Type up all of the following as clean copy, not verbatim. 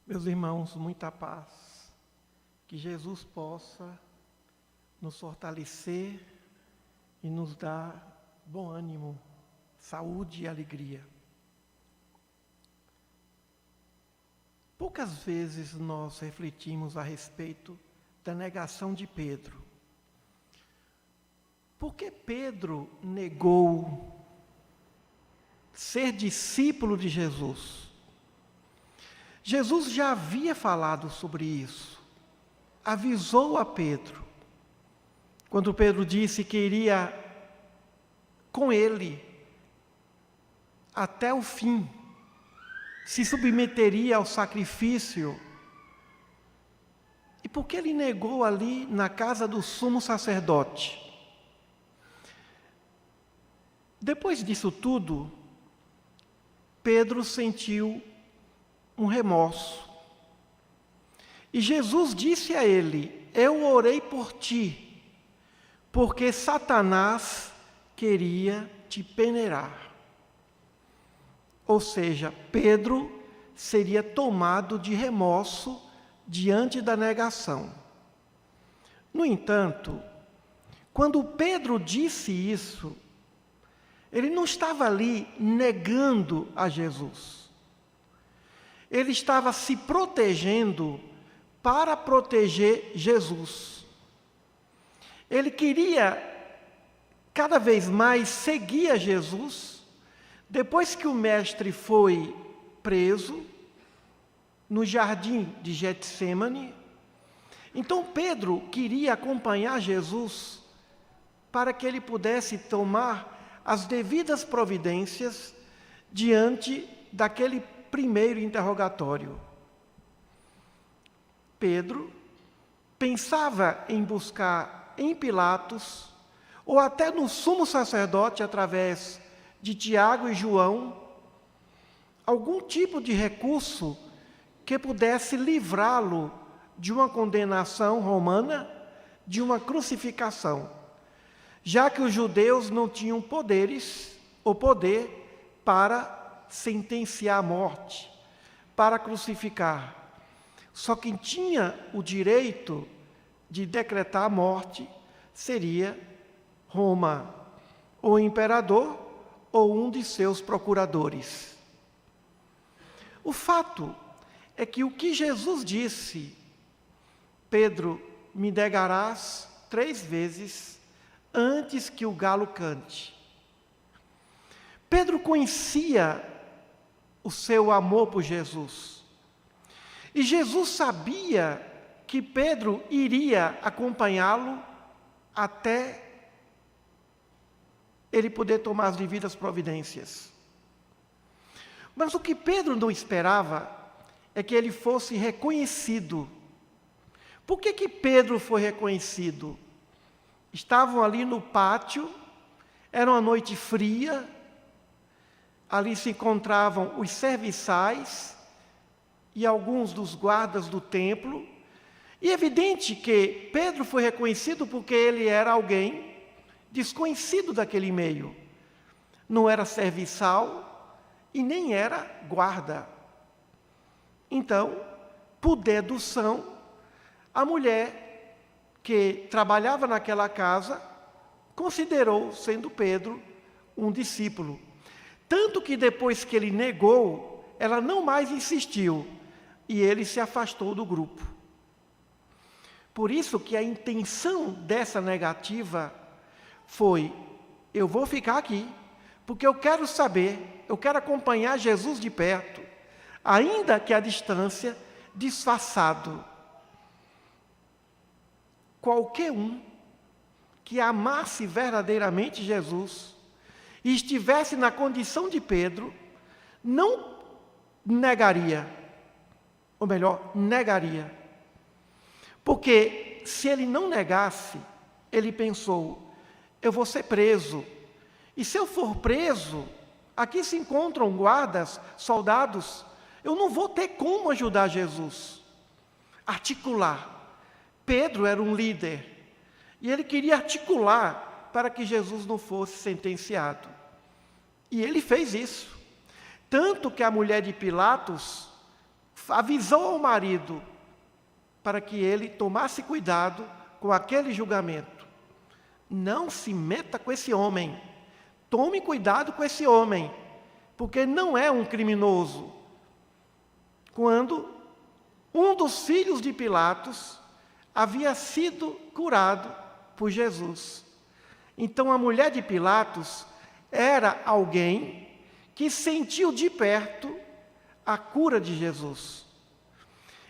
Meus irmãos, muita paz. Que Jesus possa nos fortalecer e nos dar bom ânimo, saúde e alegria. Poucas vezes nós refletimos a respeito da negação de Pedro. Por que Pedro negou ser discípulo de Jesus? Jesus já havia falado sobre isso, avisou a Pedro, quando Pedro disse que iria com ele até o fim, se submeteria ao sacrifício. E por que ele negou ali na casa do sumo sacerdote? Depois disso tudo, Pedro sentiu um remorso. E Jesus disse a ele: eu orei por ti, porque Satanás queria te peneirar. Ou seja, Pedro seria tomado de remorso diante da negação. No entanto, quando Pedro disse isso, ele não estava ali negando a Jesus. Ele estava se protegendo para proteger Jesus. Ele queria cada vez mais seguir a Jesus. Depois que o mestre foi preso no jardim de Getsêmani, então Pedro queria acompanhar Jesus para que ele pudesse tomar as devidas providências diante daquele primeiro interrogatório. Pedro pensava em buscar em Pilatos, ou até no sumo sacerdote, através de Tiago e João, algum tipo de recurso que pudesse livrá-lo de uma condenação romana, de uma crucificação, já que os judeus não tinham poder para sentenciar a morte, para crucificar. Só quem tinha o direito de decretar a morte seria Roma, ou o imperador, ou um de seus procuradores. O fato é que o que Jesus disse, Pedro, me negarás 3 vezes antes que o galo cante. Pedro conhecia o seu amor por Jesus. E Jesus sabia que Pedro iria acompanhá-lo até ele poder tomar as devidas providências. Mas o que Pedro não esperava é que ele fosse reconhecido. Por que Pedro foi reconhecido? Estavam ali no pátio, era uma noite fria, ali se encontravam os serviçais e alguns dos guardas do templo. E é evidente que Pedro foi reconhecido porque ele era alguém desconhecido daquele meio. Não era serviçal e nem era guarda. Então, por dedução, a mulher que trabalhava naquela casa considerou, sendo Pedro, um discípulo. Tanto que depois que ele negou, ela não mais insistiu e ele se afastou do grupo. Por isso que a intenção dessa negativa foi: eu vou ficar aqui, porque eu quero saber, eu quero acompanhar Jesus de perto, ainda que à distância, disfarçado. Qualquer um que amasse verdadeiramente Jesus e estivesse na condição de Pedro, não negaria, ou melhor, negaria. Porque se ele não negasse, ele pensou: eu vou ser preso. E se eu for preso, aqui se encontram guardas, soldados, eu não vou ter como ajudar Jesus. Articular. Pedro era um líder. E ele queria articular para que Jesus não fosse sentenciado. E ele fez isso. Tanto que a mulher de Pilatos avisou ao marido para que ele tomasse cuidado com aquele julgamento. Não se meta com esse homem. Tome cuidado com esse homem, porque não é um criminoso. Quando um dos filhos de Pilatos havia sido curado por Jesus. Então a mulher de Pilatos era alguém que sentiu de perto a cura de Jesus.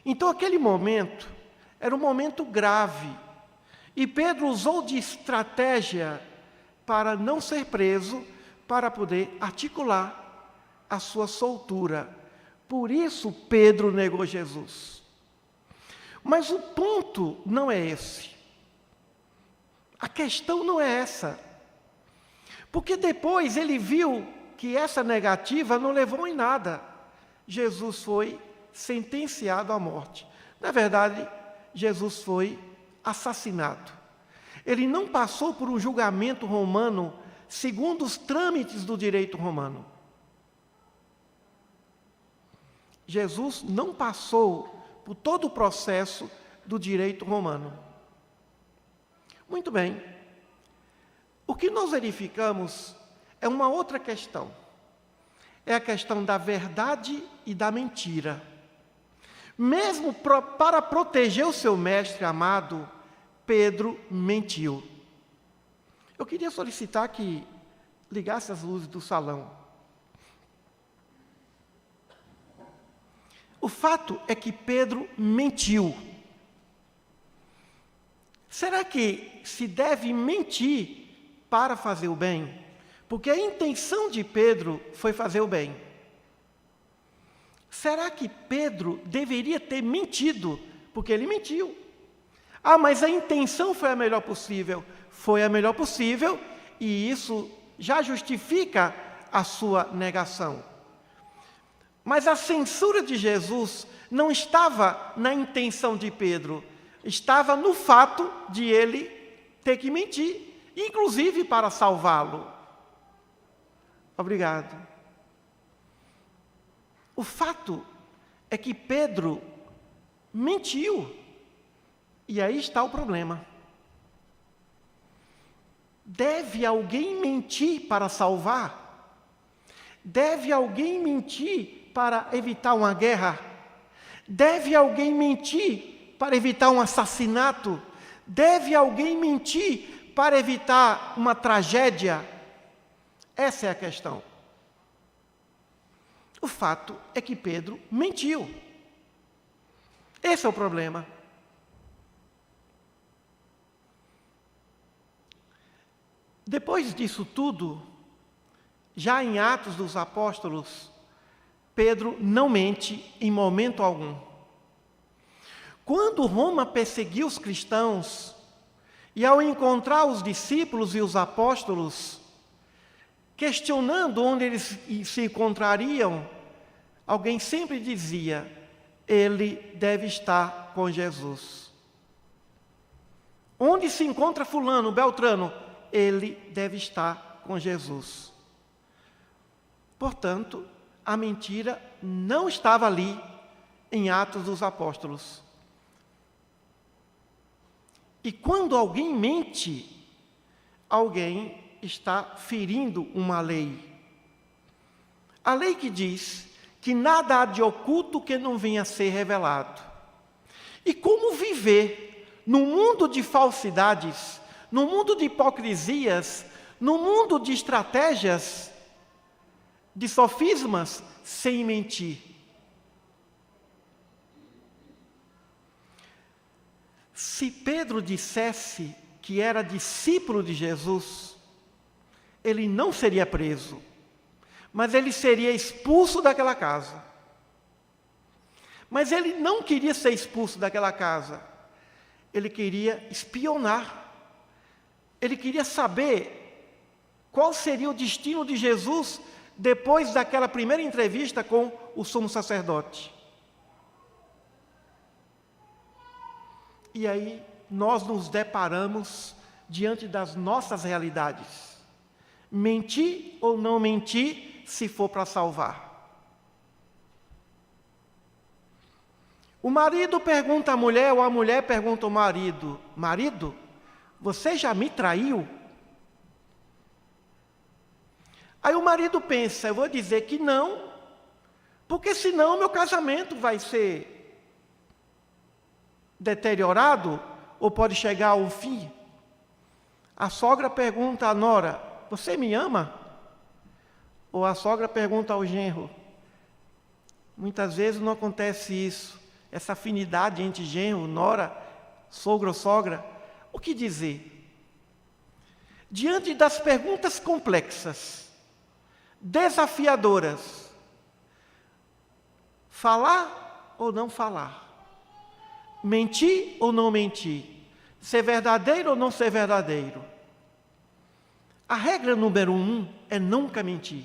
Então aquele momento era um momento grave, e Pedro usou de estratégia para não ser preso, para poder articular a sua soltura. Por isso Pedro negou Jesus. Mas o ponto não é esse. A questão não é essa. Porque depois ele viu que essa negativa não levou em nada. Jesus foi sentenciado à morte. Na verdade, Jesus foi assassinado. Ele não passou por um julgamento romano segundo os trâmites do direito romano. Jesus não passou por todo o processo do direito romano. Muito bem. O que nós verificamos é uma outra questão. É a questão da verdade e da mentira. Mesmo para proteger o seu mestre amado, Pedro mentiu. Eu queria solicitar que ligasse as luzes do salão. O fato é que Pedro mentiu. Será que se deve mentir para fazer o bem? Porque a intenção de Pedro foi fazer o bem. Será que Pedro deveria ter mentido? Porque ele mentiu. Ah, mas a intenção foi a melhor possível. Foi a melhor possível, e isso já justifica a sua negação. Mas a censura de Jesus não estava na intenção de Pedro, estava no fato de ele ter que mentir, inclusive para salvá-lo. Obrigado. O fato é que Pedro mentiu, e aí está o problema. Deve alguém mentir para salvar? Deve alguém mentir para evitar uma guerra? Deve alguém mentir para evitar um assassinato? Deve alguém mentir para evitar uma tragédia? Essa é a questão. O fato é que Pedro mentiu. Esse é o problema. Depois disso tudo, já em Atos dos Apóstolos, Pedro não mente em momento algum. Quando Roma perseguiu os cristãos, e ao encontrar os discípulos e os apóstolos, questionando onde eles se encontrariam, alguém sempre dizia: ele deve estar com Jesus. Onde se encontra fulano, Beltrano? Ele deve estar com Jesus. Portanto, a mentira não estava ali em Atos dos Apóstolos. E quando alguém mente, alguém está ferindo uma lei. A lei que diz que nada há de oculto que não venha a ser revelado. E como viver num mundo de falsidades, num mundo de hipocrisias, num mundo de estratégias, de sofismas, sem mentir? Se Pedro dissesse que era discípulo de Jesus, ele não seria preso, mas ele seria expulso daquela casa. Mas ele não queria ser expulso daquela casa, ele queria espionar. Ele queria saber qual seria o destino de Jesus depois daquela primeira entrevista com o sumo sacerdote. E aí nós nos deparamos diante das nossas realidades. Mentir ou não mentir, se for para salvar? O marido pergunta à mulher, ou a mulher pergunta ao marido: marido, você já me traiu? Aí o marido pensa: eu vou dizer que não, porque senão meu casamento vai ser deteriorado, ou pode chegar ao fim. A sogra pergunta à nora: você me ama? Ou a sogra pergunta ao genro. Muitas vezes não acontece isso, essa afinidade entre genro, nora, sogro ou sogra. O que dizer? Diante das perguntas complexas, desafiadoras, falar ou não falar? Mentir ou não mentir? Ser verdadeiro ou não ser verdadeiro? A regra número 1 é nunca mentir.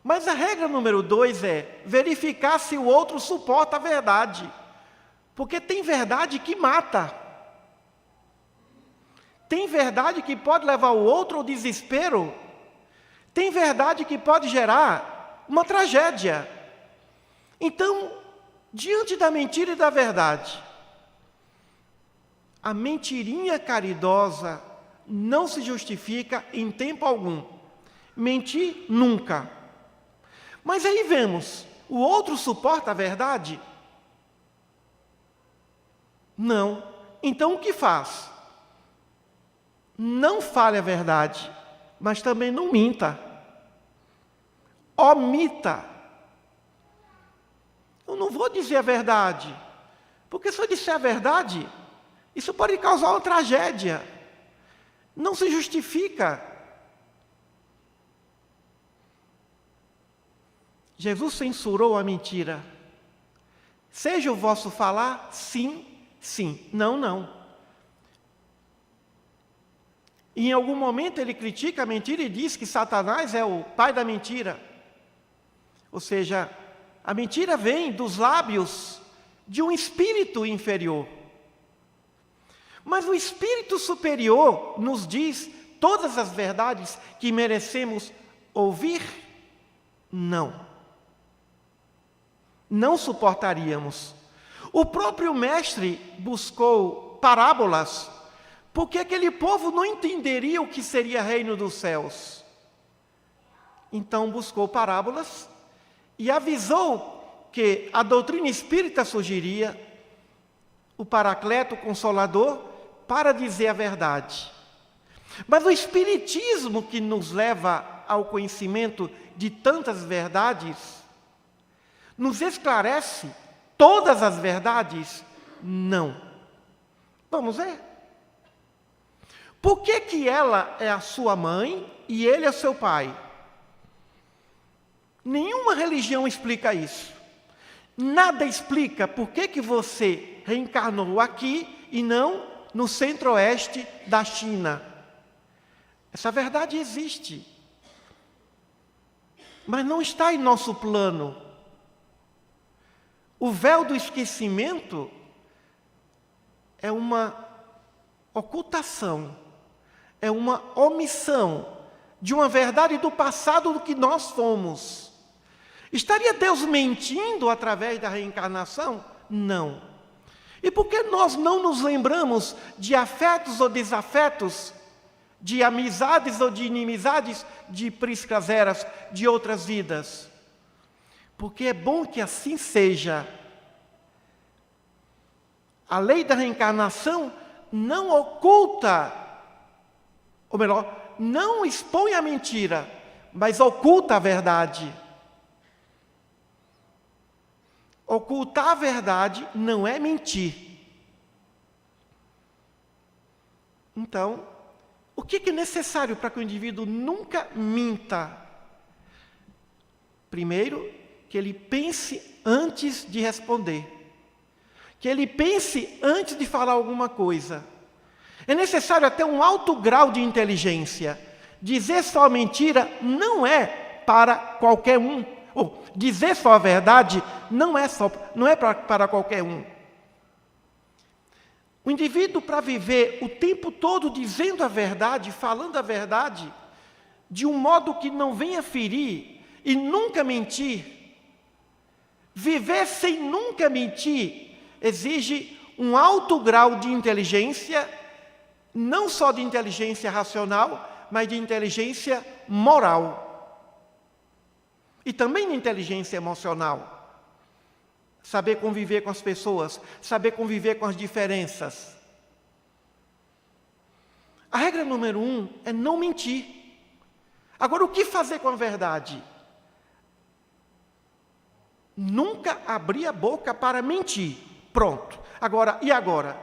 Mas a regra número 2 é verificar se o outro suporta a verdade. Porque tem verdade que mata. Tem verdade que pode levar o outro ao desespero. Tem verdade que pode gerar uma tragédia. Então, diante da mentira e da verdade, a mentirinha caridosa não se justifica em tempo algum. Mentir, nunca. Mas aí vemos, o outro suporta a verdade? Não. Então o que faz? Não fale a verdade, mas também não minta. Omita. Eu não vou dizer a verdade, porque se eu disser a verdade, isso pode causar uma tragédia. Não se justifica. Jesus censurou a mentira. Seja o vosso falar sim, sim, não, não. E em algum momento ele critica a mentira e diz que Satanás é o pai da mentira. Ou seja, a mentira vem dos lábios de um espírito inferior. Mas o espírito superior nos diz todas as verdades que merecemos ouvir? Não. Não suportaríamos. O próprio mestre buscou parábolas, porque aquele povo não entenderia o que seria reino dos céus. Então buscou parábolas e avisou que a doutrina espírita surgiria, o Paracleto, o Consolador, para dizer a verdade. Mas o Espiritismo, que nos leva ao conhecimento de tantas verdades, nos esclarece todas as verdades? Não. Vamos ver? Por que que ela é a sua mãe e ele é seu pai? Nenhuma religião explica isso. Nada explica por que que você reencarnou aqui e não no centro-oeste da China. Essa verdade existe, mas não está em nosso plano. O véu do esquecimento é uma ocultação, é uma omissão de uma verdade do passado do que nós fomos. Estaria Deus mentindo através da reencarnação? Não. E por que nós não nos lembramos de afetos ou desafetos, de amizades ou de inimizades, de priscas eras, de outras vidas? Porque é bom que assim seja. A lei da reencarnação não oculta, ou melhor, não expõe a mentira, mas oculta a verdade. Ocultar a verdade não é mentir. Então, o que é necessário para que o indivíduo nunca minta? Primeiro, que ele pense antes de responder. Que ele pense antes de falar alguma coisa. É necessário até um alto grau de inteligência. Dizer só a mentira não é para qualquer um. Ou dizer só a verdade não é para qualquer um. O indivíduo, para viver o tempo todo dizendo a verdade, falando a verdade, de um modo que não venha ferir e nunca mentir, Viver sem nunca mentir exige um alto grau de inteligência, não só de inteligência racional, mas de inteligência moral. E também de inteligência emocional. Saber conviver com as pessoas, saber conviver com as diferenças. A regra número 1 é não mentir. Agora, o que fazer com a verdade? Nunca abrir a boca para mentir. Pronto. Agora, e agora?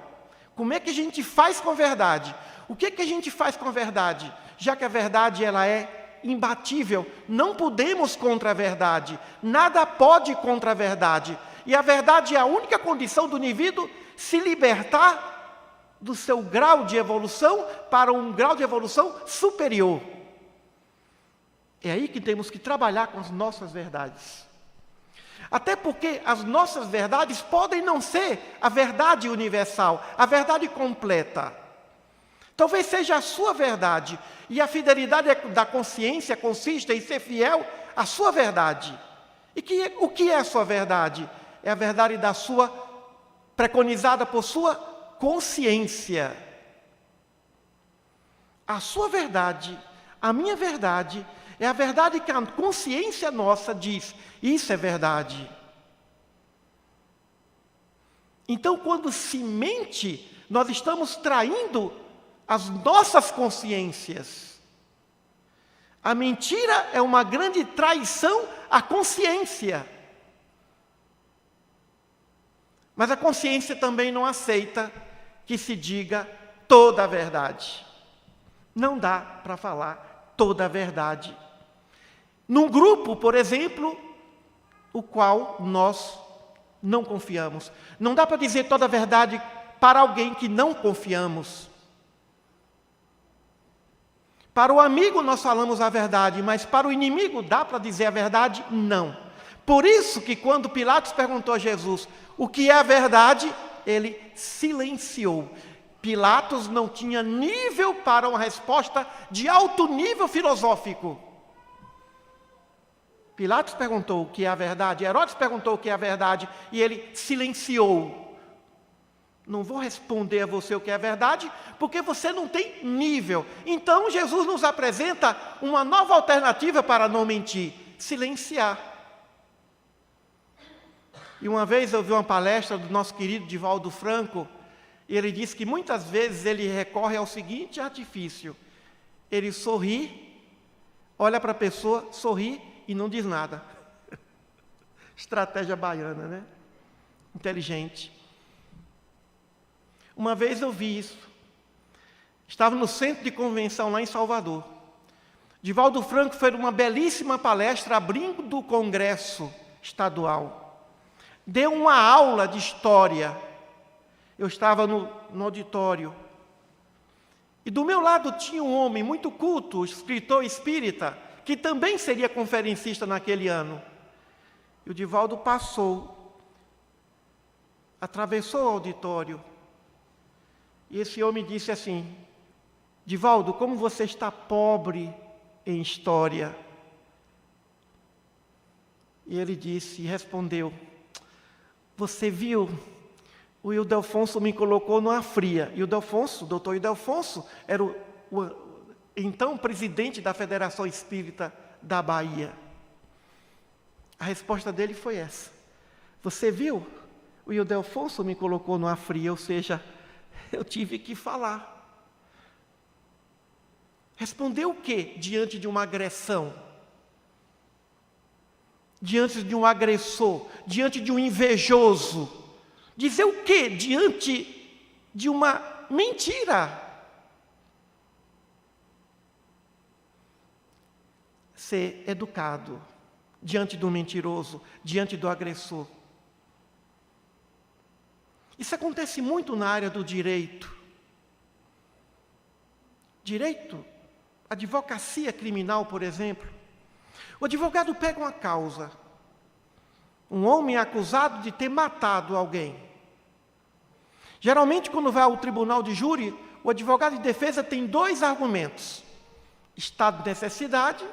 Como é que a gente faz com a verdade? O que é que a gente faz com a verdade? Já que a verdade ela é imbatível, não podemos contra a verdade. Nada pode contra a verdade. E a verdade é a única condição do indivíduo se libertar do seu grau de evolução para um grau de evolução superior. É aí que temos que trabalhar com as nossas verdades. Até porque as nossas verdades podem não ser a verdade universal, a verdade completa. Talvez seja a sua verdade, e a fidelidade da consciência consiste em ser fiel à sua verdade. E o que é a sua verdade? É a verdade da sua, preconizada por sua consciência. A sua verdade, a minha verdade, é a verdade que a consciência nossa diz, isso é verdade. Então, quando se mente, nós estamos traindo as nossas consciências. A mentira é uma grande traição à consciência. Mas a consciência também não aceita que se diga toda a verdade. Não dá para falar toda a verdade. Num grupo, por exemplo, o qual nós não confiamos. Não dá para dizer toda a verdade para alguém que não confiamos. Para o amigo nós falamos a verdade, mas para o inimigo dá para dizer a verdade? Não. Por isso que quando Pilatos perguntou a Jesus o que é a verdade, ele silenciou. Pilatos não tinha nível para uma resposta de alto nível filosófico. Pilatos perguntou o que é a verdade, Herodes perguntou o que é a verdade, e ele silenciou. Não vou responder a você o que é a verdade, porque você não tem nível. Então Jesus nos apresenta uma nova alternativa para não mentir: silenciar. E uma vez eu vi uma palestra do nosso querido Divaldo Franco, e ele disse que muitas vezes ele recorre ao seguinte artifício: ele sorri, olha para a pessoa, sorri e não diz nada. Estratégia baiana, né? Inteligente. Uma vez eu vi isso. Estava no centro de convenção lá em Salvador. Divaldo Franco fez uma belíssima palestra abrindo o congresso estadual. Deu uma aula de história. Eu estava no auditório. E do meu lado tinha um homem muito culto, escritor espírita, que também seria conferencista naquele ano. E o Divaldo passou, atravessou o auditório, e esse homem disse assim: Divaldo, como você está pobre em história. E ele disse, e respondeu: você viu, o Ildefonso me colocou numa fria. E o doutor Ildefonso, era o então presidente da Federação Espírita da Bahia. A resposta dele foi essa: você viu, o Ildefonso me colocou numa fria, ou seja, eu tive que falar. Responder o quê diante de uma agressão? Diante de um agressor? Diante de um invejoso? Dizer o quê diante de uma mentira? Ser educado diante do mentiroso, diante do agressor. Isso acontece muito na área do direito. Direito, advocacia criminal, por exemplo. O advogado pega uma causa. Um homem é acusado de ter matado alguém. Geralmente, quando vai ao tribunal de júri, o advogado de defesa tem 2 argumentos: estado de necessidade,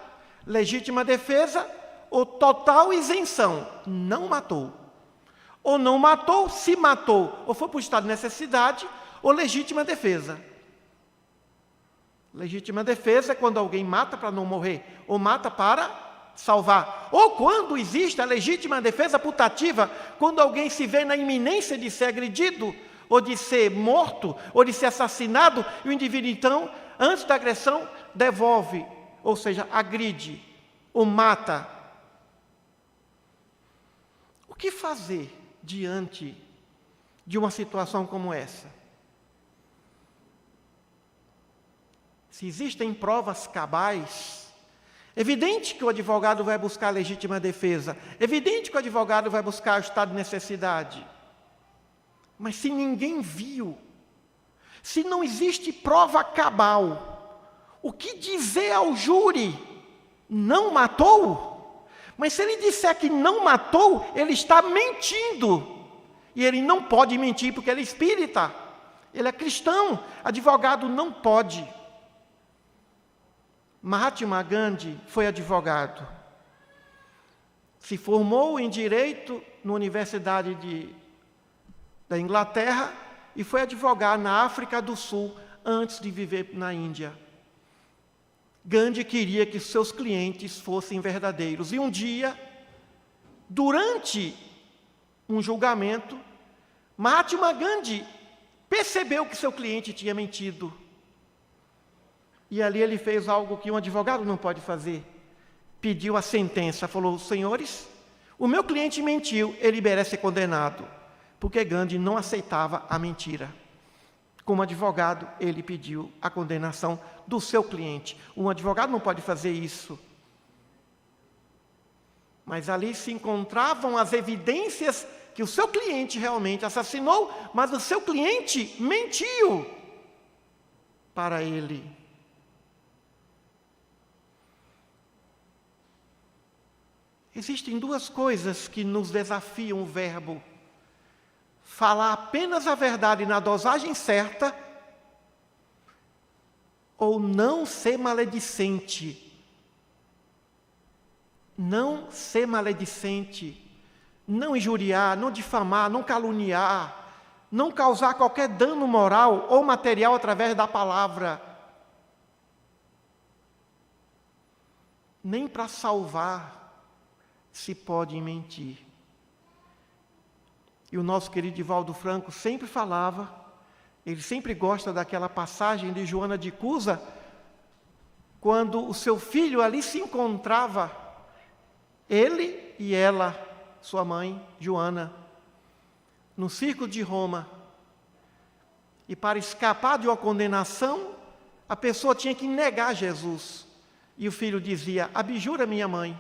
legítima defesa ou total isenção, não matou. Ou não matou, se matou, ou foi por estado de necessidade, ou legítima defesa. Legítima defesa é quando alguém mata para não morrer, ou mata para salvar. Ou quando existe a legítima defesa putativa, quando alguém se vê na iminência de ser agredido, ou de ser morto, ou de ser assassinado, e o indivíduo, então, antes da agressão, devolve, ou seja, agride, ou mata. O que fazer diante de uma situação como essa? Se existem provas cabais, evidente que o advogado vai buscar a legítima defesa, evidente que o advogado vai buscar o estado de necessidade. Mas se ninguém viu, se não existe prova cabal, o que dizer ao júri? Não matou? Mas se ele disser que não matou, ele está mentindo. E ele não pode mentir porque ele é espírita, ele é cristão, advogado não pode. Mahatma Gandhi foi advogado. Se formou em Direito na Universidade da Inglaterra e foi advogar na África do Sul antes de viver na Índia. Gandhi queria que seus clientes fossem verdadeiros. E um dia, durante um julgamento, Mahatma Gandhi percebeu que seu cliente tinha mentido. E ali ele fez algo que um advogado não pode fazer. Pediu a sentença, falou: senhores, o meu cliente mentiu, ele merece ser condenado. Porque Gandhi não aceitava a mentira. Como advogado, ele pediu a condenação do seu cliente. Um advogado não pode fazer isso. Mas ali se encontravam as evidências que o seu cliente realmente assassinou, mas o seu cliente mentiu para ele. Existem duas coisas que nos desafiam o verbo: falar apenas a verdade na dosagem certa, ou não ser maledicente. Não ser maledicente, não injuriar, não difamar, não caluniar, não causar qualquer dano moral ou material através da palavra. Nem para salvar se pode mentir. E o nosso querido Divaldo Franco sempre falava, ele sempre gosta daquela passagem de Joana de Cusa, quando o seu filho ali se encontrava, ele e ela, sua mãe, Joana, no circo de Roma. E para escapar de uma condenação, a pessoa tinha que negar Jesus. E o filho dizia: abjura minha mãe,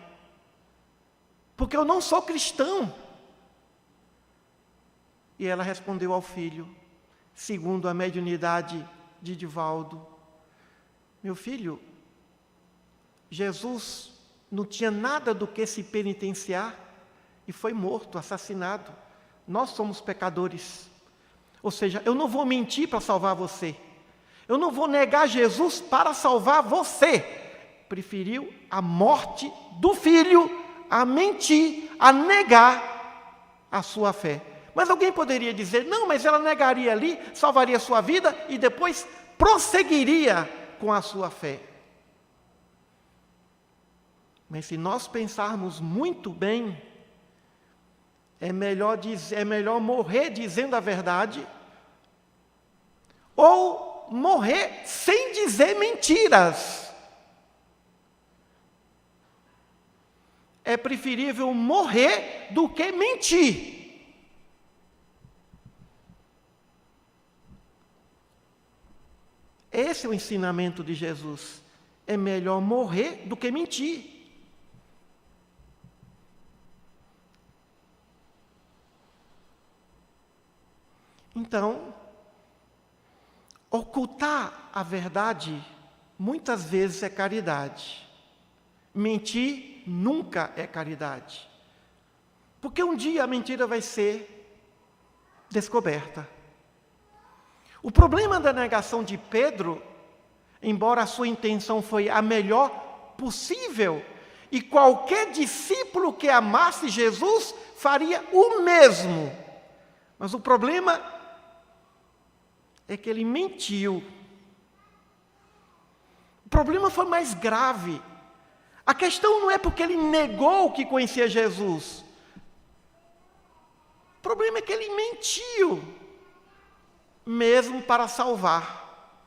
porque eu não sou cristão. E ela respondeu ao filho, segundo a mediunidade de Divaldo: meu filho, Jesus não tinha nada do que se penitenciar e foi morto, assassinado. Nós somos pecadores. Ou seja, eu não vou mentir para salvar você. Eu não vou negar Jesus para salvar você. Preferiu a morte do filho a mentir, a negar a sua fé. Mas alguém poderia dizer: não, mas ela negaria ali, salvaria a sua vida e depois prosseguiria com a sua fé. Mas se nós pensarmos muito bem, é melhor morrer dizendo a verdade, ou morrer sem dizer mentiras. É preferível morrer do que mentir. Esse é o ensinamento de Jesus. É melhor morrer do que mentir. Então, ocultar a verdade muitas vezes é caridade. Mentir nunca é caridade. Porque um dia a mentira vai ser descoberta. O problema da negação de Pedro, embora a sua intenção foi a melhor possível, E qualquer discípulo que amasse Jesus faria o mesmo. Mas o problema é que ele mentiu. O problema foi mais grave. A questão não é porque ele negou que conhecia Jesus. O problema é que ele mentiu, mesmo para salvar.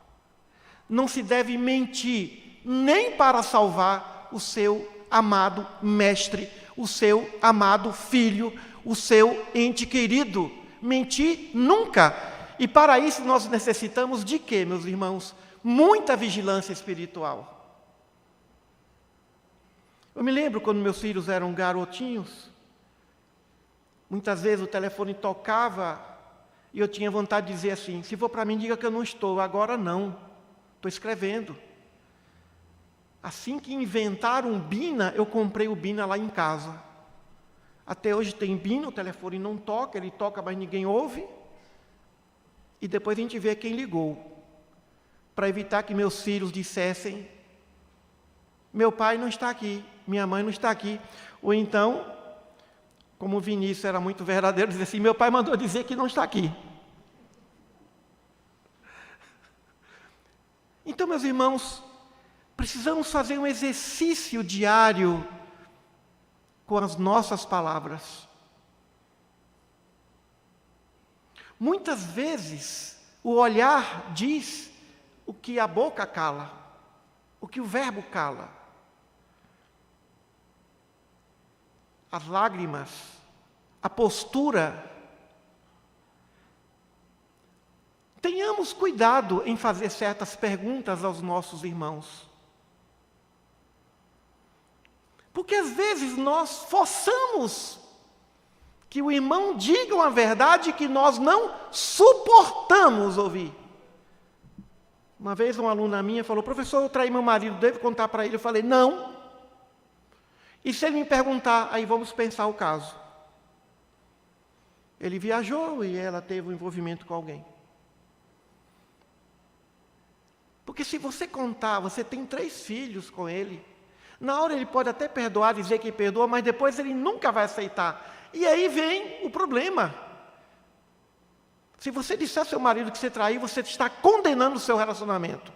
Não se deve mentir nem para salvar o seu amado mestre, o seu amado filho, o seu ente querido. Mentir nunca. E para isso nós necessitamos de quê, meus irmãos? Muita vigilância espiritual. Eu me lembro quando meus filhos eram garotinhos, muitas vezes o telefone tocava e eu tinha vontade de dizer assim: se for para mim, diga que eu não estou, agora não, estou escrevendo. Assim que inventaram um Bina, eu comprei o Bina lá em casa. Até hoje tem Bina, o telefone não toca, ele toca, mas ninguém ouve. E depois a gente vê quem ligou, para evitar que meus filhos dissessem: meu pai não está aqui, minha mãe não está aqui. Ou então, como o Vinícius era muito verdadeiro, dizia assim: meu pai mandou dizer que não está aqui. Então, meus irmãos, precisamos fazer um exercício diário com as nossas palavras. Muitas vezes, o olhar diz o que a boca cala, o que o verbo cala. As lágrimas, a postura. Tenhamos cuidado em fazer certas perguntas aos nossos irmãos. Porque às vezes nós forçamos que o irmão diga uma verdade que nós não suportamos ouvir. Uma vez uma aluna minha falou: professor, eu traí meu marido, devo contar para ele? Eu falei: não. E se ele me perguntar, aí vamos pensar o caso. Ele viajou e ela teve um envolvimento com alguém. Porque se você contar, você tem 3 filhos com ele, na hora ele pode até perdoar, dizer que perdoa, mas depois ele nunca vai aceitar. E aí vem o problema. Se você disser ao seu marido que você traiu, você está condenando o seu relacionamento,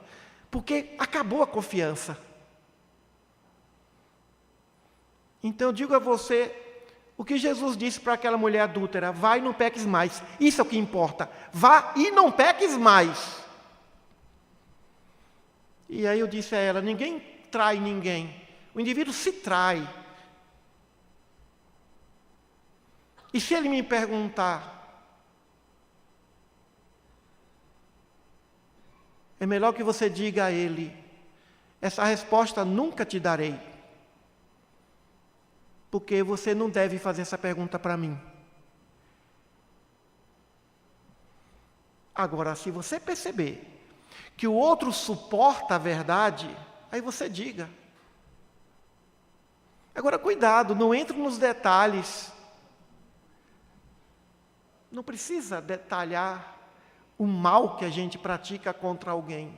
porque acabou a confiança. Então eu digo a você o que Jesus disse para aquela mulher adúltera: vai e não peques mais. Isso é o que importa. Vá e não peques mais. E aí eu disse a ela: ninguém trai ninguém. O indivíduo se trai. E se ele me perguntar, é melhor que você diga a ele: essa resposta nunca te darei. Porque você não deve fazer essa pergunta para mim. Agora, se você perceber que o outro suporta a verdade, aí você diga. Agora, cuidado, não entre nos detalhes. Não precisa detalhar o mal que a gente pratica contra alguém.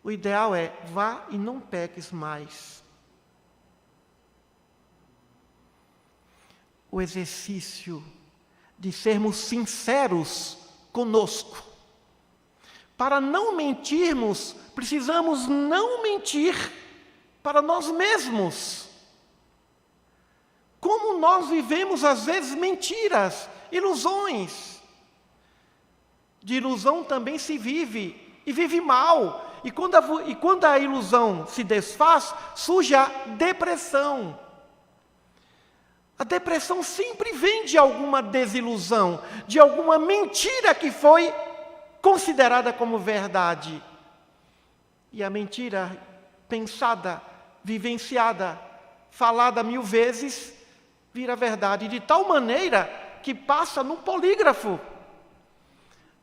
O ideal é: vá e não peques mais. O exercício de sermos sinceros conosco. Para não mentirmos, precisamos não mentir para nós mesmos. Como nós vivemos, às vezes, mentiras, ilusões. De ilusão também se vive, e vive mal. E quando a ilusão se desfaz, surge a depressão. A depressão sempre vem de alguma desilusão, de alguma mentira que foi considerada como verdade. E a mentira pensada, vivenciada, falada 1000 vezes, vira verdade, de tal maneira que passa no polígrafo.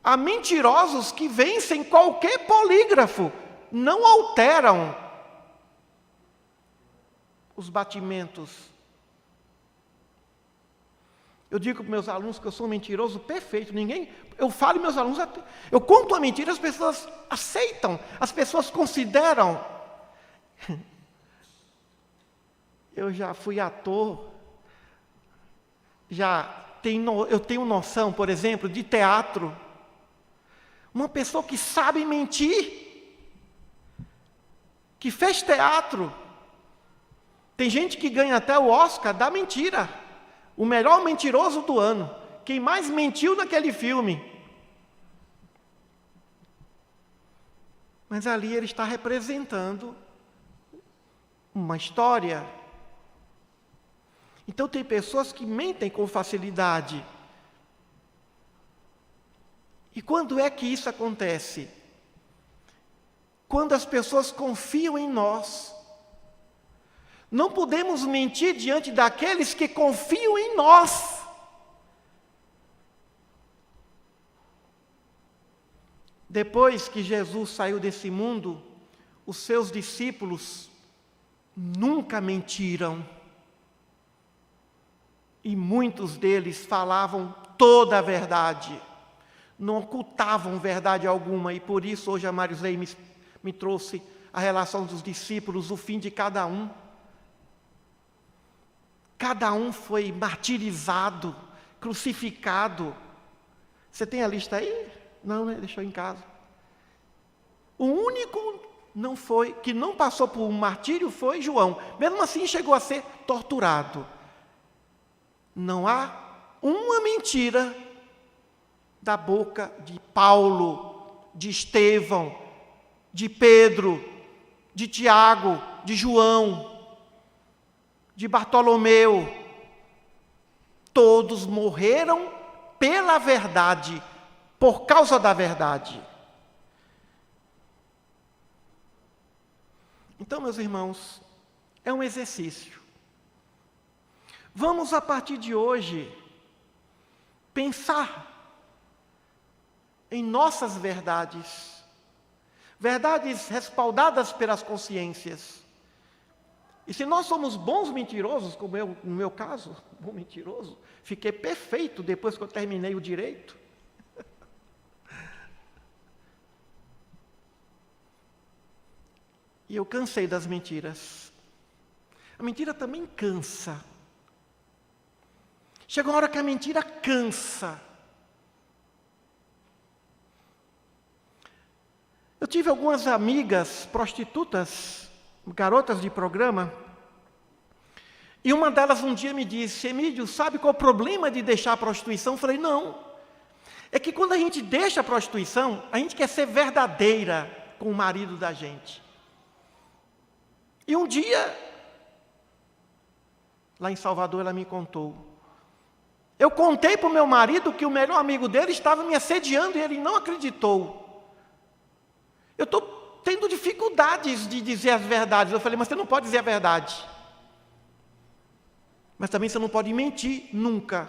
Há mentirosos que vencem qualquer polígrafo, não alteram os batimentos. Eu digo para meus alunos que eu sou um mentiroso perfeito. Eu falo e meus alunos, eu conto uma mentira, as pessoas aceitam, as pessoas consideram. eu já fui ator, eu tenho noção, por exemplo, de teatro. Uma pessoa que sabe mentir, que fez teatro. Tem gente que ganha até o Oscar da mentira, o melhor mentiroso do ano, quem mais mentiu naquele filme. Mas ali ele está representando uma história. Então tem pessoas que mentem com facilidade. E quando é que isso acontece? Quando as pessoas confiam em nós. Não podemos mentir diante daqueles que confiam em nós. Depois que Jesus saiu desse mundo, os seus discípulos nunca mentiram. E muitos deles falavam toda a verdade. Não ocultavam verdade alguma. E por isso hoje a Marizei me trouxe a relação dos discípulos, o fim de cada um. Cada um foi martirizado, crucificado. Você tem a lista aí? Não, né? Deixou em casa. O único que não passou por um martírio foi João. Mesmo assim chegou a ser torturado. Não há uma mentira da boca de Paulo, de Estevão, de Pedro, de Tiago, de João, de Bartolomeu. Todos morreram pela verdade, por causa da verdade. Então, meus irmãos, é um exercício. Vamos, a partir de hoje, pensar em nossas verdades, verdades respaldadas pelas consciências. E se nós somos bons mentirosos, como eu, no meu caso, bom mentiroso, fiquei perfeito depois que eu terminei o direito. E eu cansei das mentiras. A mentira também cansa. Chega uma hora que a mentira cansa. Eu tive algumas amigas prostitutas, garotas de programa, e uma delas um dia me disse: Emílio, sabe qual é o problema de deixar a prostituição? Eu falei: não. É que quando a gente deixa a prostituição, a gente quer ser verdadeira com o marido da gente. E um dia, lá em Salvador, ela me contou. Eu contei para o meu marido que o melhor amigo dele estava me assediando e ele não acreditou. Eu estou tendo dificuldades de dizer as verdades. Eu falei: mas você não pode dizer a verdade. Mas também você não pode mentir nunca.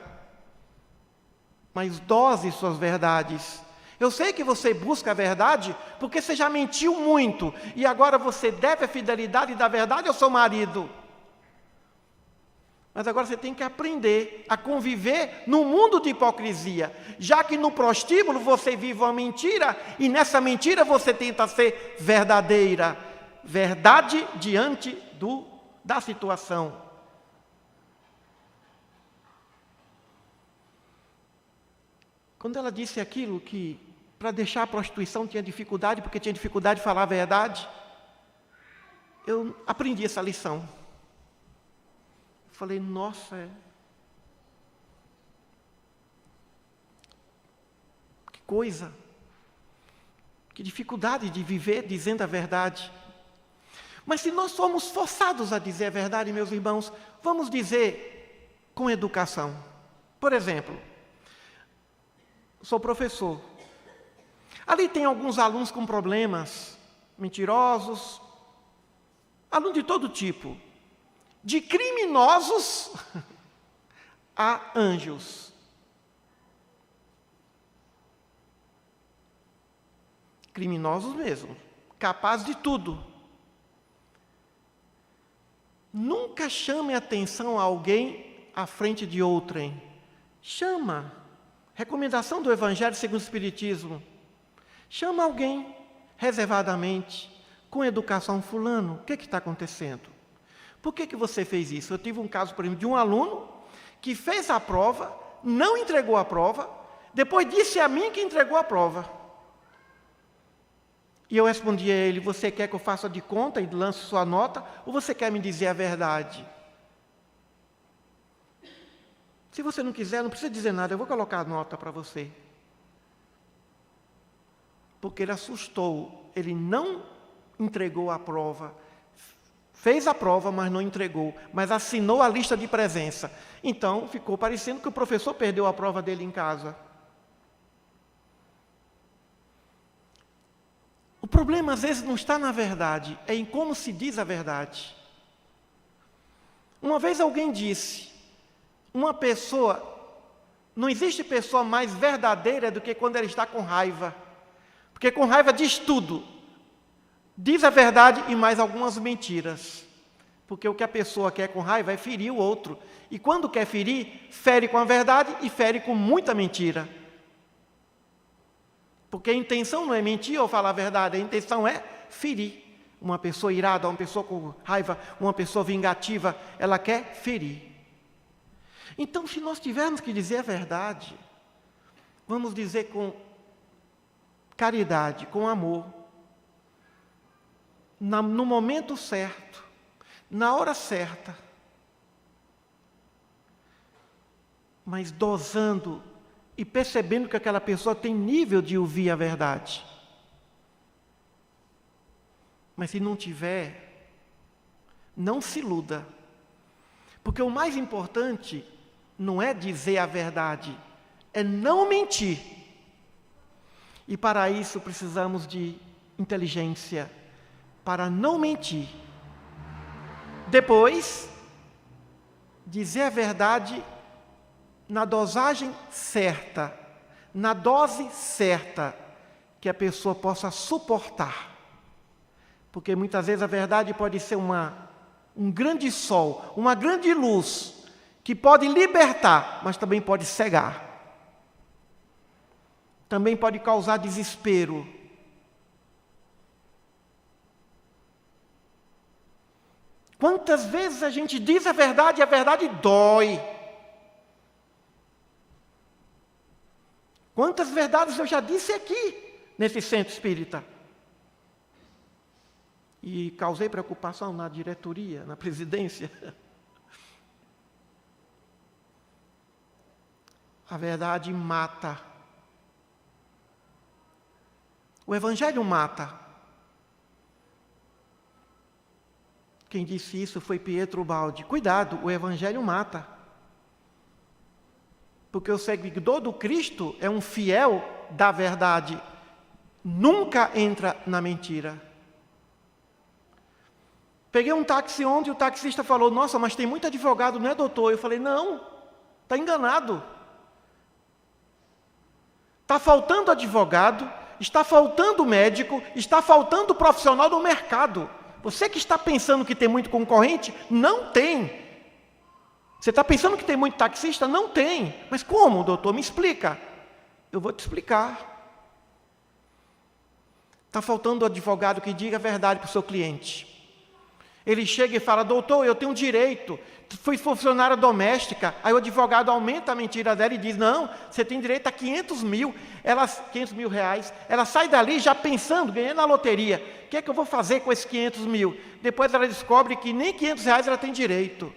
Mas dose suas verdades. Eu sei que você busca a verdade porque você já mentiu muito. E agora você deve a fidelidade da verdade ao seu marido. Mas agora você tem que aprender a conviver num mundo de hipocrisia. Já que no prostíbulo você vive uma mentira, e nessa mentira você tenta ser verdadeira. Verdade diante da situação. Quando ela disse aquilo que para deixar a prostituição tinha dificuldade, porque tinha dificuldade de falar a verdade, eu aprendi essa lição. Falei: nossa, que coisa, que dificuldade de viver dizendo a verdade. Mas se nós somos forçados a dizer a verdade, meus irmãos, vamos dizer com educação. Por exemplo, sou professor. Ali tem alguns alunos com problemas, mentirosos, alunos de todo tipo. De criminosos a anjos. Criminosos mesmo, capazes de tudo. Nunca chame atenção a alguém à frente de outrem. Chama. Recomendação do Evangelho segundo o Espiritismo. Chama alguém reservadamente, com educação: fulano, o que está acontecendo? Por que você fez isso? Eu tive um caso, por exemplo, de um aluno que fez a prova, não entregou a prova, depois disse a mim que entregou a prova. E eu respondi a ele: você quer que eu faça de conta e lance sua nota, ou você quer me dizer a verdade? Se você não quiser, não precisa dizer nada, eu vou colocar a nota para você. Porque ele assustou, ele não entregou a prova, fez a prova, mas não entregou, mas assinou a lista de presença. Então, ficou parecendo que o professor perdeu a prova dele em casa. O problema, às vezes, não está na verdade, é em como se diz a verdade. Uma vez alguém disse, não existe pessoa mais verdadeira do que quando ela está com raiva. Porque com raiva diz tudo. Diz a verdade e mais algumas mentiras. Porque o que a pessoa quer com raiva é ferir o outro. E quando quer ferir, fere com a verdade e fere com muita mentira. Porque a intenção não é mentir ou falar a verdade, a intenção é ferir. Uma pessoa irada, uma pessoa com raiva, uma pessoa vingativa, ela quer ferir. Então, se nós tivermos que dizer a verdade, vamos dizer com caridade, com amor, no momento certo, na hora certa, mas dosando e percebendo que aquela pessoa tem nível de ouvir a verdade. Mas se não tiver, não se iluda, porque o mais importante não é dizer a verdade, é não mentir. E para isso precisamos de inteligência, para não mentir. Depois, dizer a verdade na dosagem certa, na dose certa, que a pessoa possa suportar. Porque muitas vezes a verdade pode ser um grande sol, uma grande luz, que pode libertar, mas também pode cegar. Também pode causar desespero. Quantas vezes a gente diz a verdade e a verdade dói? Quantas verdades eu já disse aqui, nesse centro espírita? E causei preocupação na diretoria, na presidência. A verdade mata. O Evangelho mata. Quem disse isso foi Pietro Baldi. Cuidado, o Evangelho mata. Porque o seguidor do Cristo é um fiel da verdade. Nunca entra na mentira. Peguei um táxi ontem e o taxista falou: nossa, mas tem muito advogado, não é, doutor? Eu falei: não, está enganado. Está faltando advogado, está faltando médico, está faltando profissional do mercado. Você que está pensando que tem muito concorrente, não tem. Você está pensando que tem muito taxista? Não tem. Mas como, doutor? Me explica. Eu vou te explicar. Está faltando advogado que diga a verdade para o seu cliente. Ele chega e fala: doutor, eu tenho direito, fui funcionária doméstica. Aí o advogado aumenta a mentira dela e diz: não, você tem direito a 500 mil reais. Ela sai dali já pensando, ganhando na loteria. O que é que eu vou fazer com esses 500 mil? Depois ela descobre que nem 500 reais ela tem direito.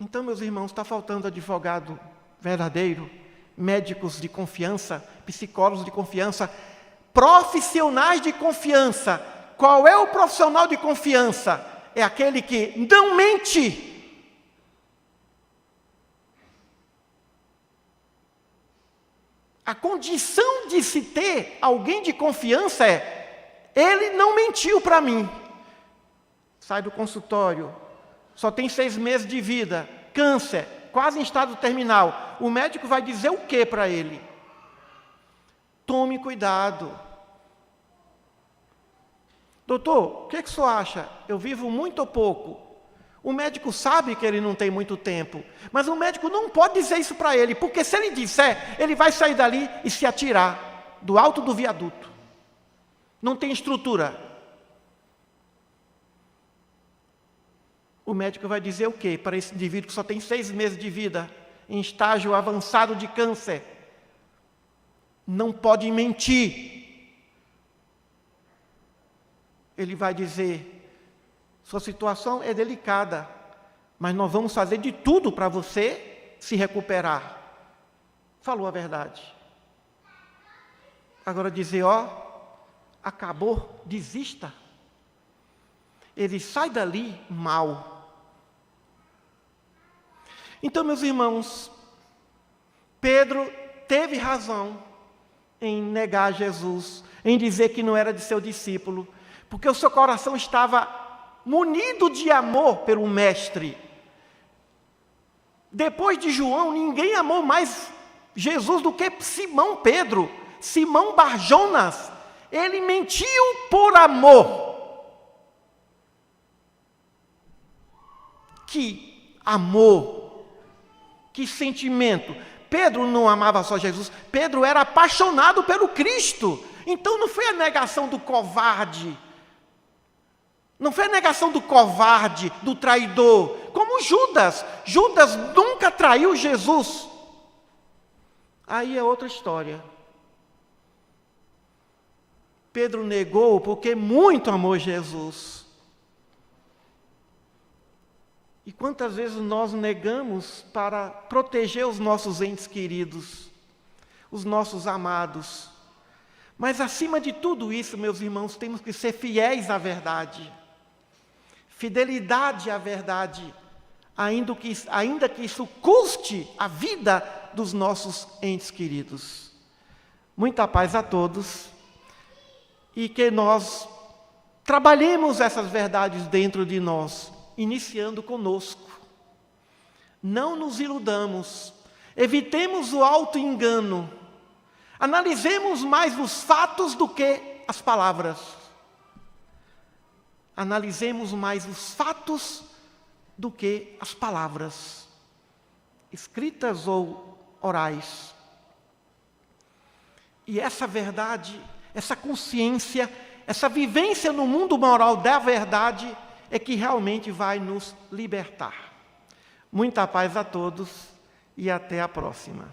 Então, meus irmãos, está faltando advogado verdadeiro, médicos de confiança, psicólogos de confiança, profissionais de confiança. Qual é o profissional de confiança? É aquele que não mente. A condição de se ter alguém de confiança é: ele não mentiu para mim. Sai do consultório, só tem 6 meses de vida, câncer, quase em estado terminal. O médico vai dizer o que para ele? Tome cuidado. Doutor, o que o senhor acha? Eu vivo muito ou pouco? O médico sabe que ele não tem muito tempo, mas o médico não pode dizer isso para ele, porque se ele disser, ele vai sair dali e se atirar do alto do viaduto. Não tem estrutura. o médico vai dizer o quê para esse indivíduo que só tem 6 meses de vida, em estágio avançado de câncer? Não pode mentir. Ele vai dizer: sua situação é delicada, mas nós vamos fazer de tudo para você se recuperar. Falou a verdade. Agora dizer, acabou, desista. Ele sai dali mal. Então, meus irmãos, Pedro teve razão em negar Jesus, em dizer que não era de seu discípulo, porque o seu coração estava munido de amor pelo Mestre. Depois de João, ninguém amou mais Jesus do que Simão Pedro, Simão Barjonas. Ele mentiu por amor. Que amor! Que sentimento! Pedro não amava só Jesus, Pedro era apaixonado pelo Cristo. Então não foi a negação do covarde, não foi a negação do covarde, do traidor, como Judas. Judas nunca traiu Jesus. Aí é outra história. Pedro negou porque muito amou Jesus. E quantas vezes nós negamos para proteger os nossos entes queridos, os nossos amados. Mas acima de tudo isso, meus irmãos, temos que ser fiéis à verdade. Fidelidade à verdade, ainda que isso custe a vida dos nossos entes queridos. Muita paz a todos e que nós trabalhemos essas verdades dentro de nós, iniciando conosco. Não nos iludamos, evitemos o auto-engano, analisemos mais os fatos do que as palavras. Analisemos mais os fatos do que as palavras, escritas ou orais. E essa verdade, essa consciência, essa vivência no mundo moral da verdade é que realmente vai nos libertar. Muita paz a todos e até a próxima.